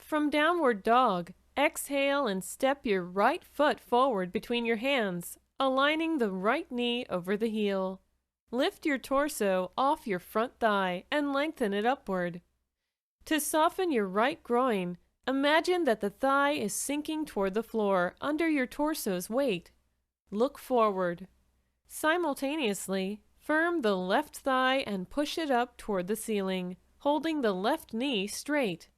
From downward dog, exhale and step your right foot forward between your hands, aligning the right knee over the heel. Lift your torso off your front thigh and lengthen it upward. To soften your right groin, imagine that the thigh is sinking toward the floor under your torso's weight. Look forward. Simultaneously, firm the left thigh and push it up toward the ceiling, holding the left knee straight.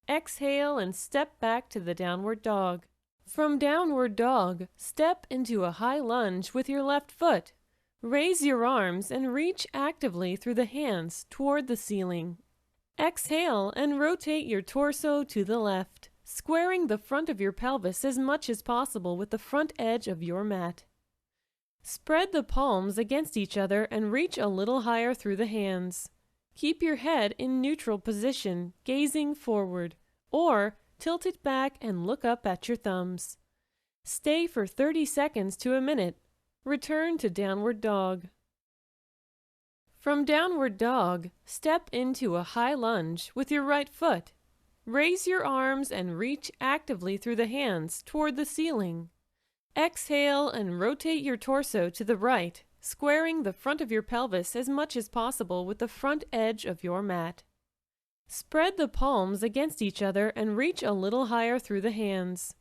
Exhale and step back to the downward dog. From downward dog, step into a high lunge with your left foot. Raise your arms and reach actively through the hands toward the ceiling. Exhale and rotate your torso to the left, squaring the front of your pelvis as much as possible with the front edge of your mat. Spread the palms against each other and reach a little higher through the hands. Keep your head in neutral position, gazing forward, or tilt it back and look up at your thumbs. Stay for 30 seconds to a minute. Return to downward dog. From downward dog, step into a high lunge with your right foot. Raise your arms and reach actively through the hands toward the ceiling. Exhale and rotate your torso to the right, squaring the front of your pelvis as much as possible with the front edge of your mat. Spread the palms against each other and reach a little higher through the hands.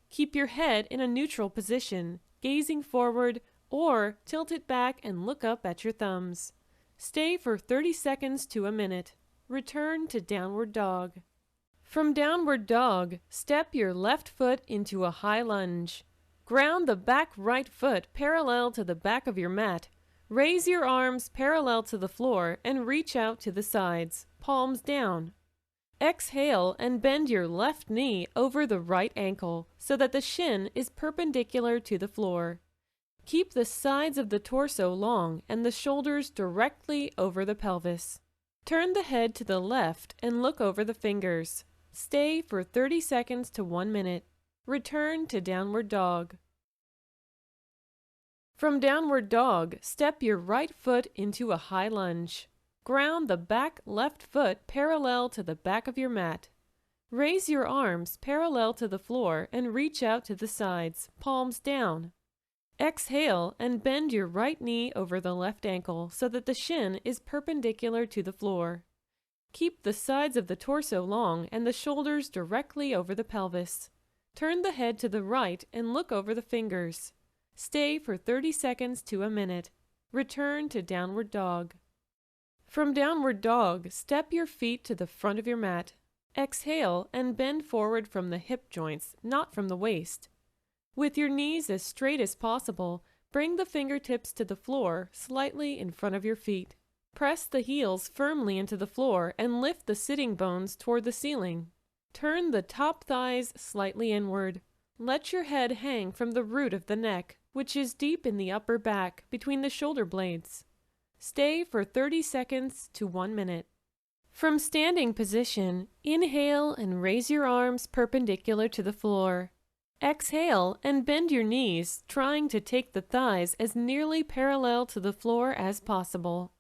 Keep your head in a neutral position, gazing forward, or tilt it back and look up at your thumbs. Stay for 30 seconds to a minute. Return to downward dog. From downward dog, step your left foot into a high lunge. Ground the back right foot parallel to the back of your mat. Raise your arms parallel to the floor and reach out to the sides, palms down. Exhale and bend your left knee over the right ankle so that the shin is perpendicular to the floor. Keep the sides of the torso long and the shoulders directly over the pelvis. Turn the head to the left and look over the fingers. Stay for 30 seconds to 1 minute. Return to downward dog. From downward dog, step your right foot into a high lunge. Ground the back left foot parallel to the back of your mat. Raise your arms parallel to the floor and reach out to the sides, palms down. Exhale and bend your right knee over the left ankle so that the shin is perpendicular to the floor. Keep the sides of the torso long and the shoulders directly over the pelvis. Turn the head to the right and look over the fingers. Stay for 30 seconds to a minute. Return to downward dog. From downward dog, step your feet to the front of your mat. Exhale and bend forward from the hip joints, not from the waist. With your knees as straight as possible, bring the fingertips to the floor slightly in front of your feet. Press the heels firmly into the floor and lift the sitting bones toward the ceiling. Turn the top thighs slightly inward. Let your head hang from the root of the neck, which is deep in the upper back between the shoulder blades. Stay for 30 seconds to 1 minute. From standing position, inhale and raise your arms perpendicular to the floor. Exhale and bend your knees, trying to take the thighs as nearly parallel to the floor as possible.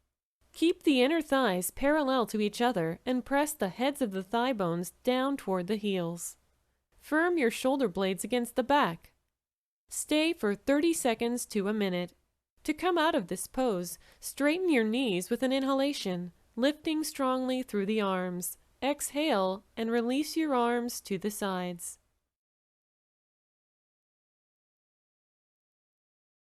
Keep the inner thighs parallel to each other and press the heads of the thigh bones down toward the heels. Firm your shoulder blades against the back. Stay for 30 seconds to a minute. To come out of this pose, straighten your knees with an inhalation, lifting strongly through the arms. Exhale and release your arms to the sides.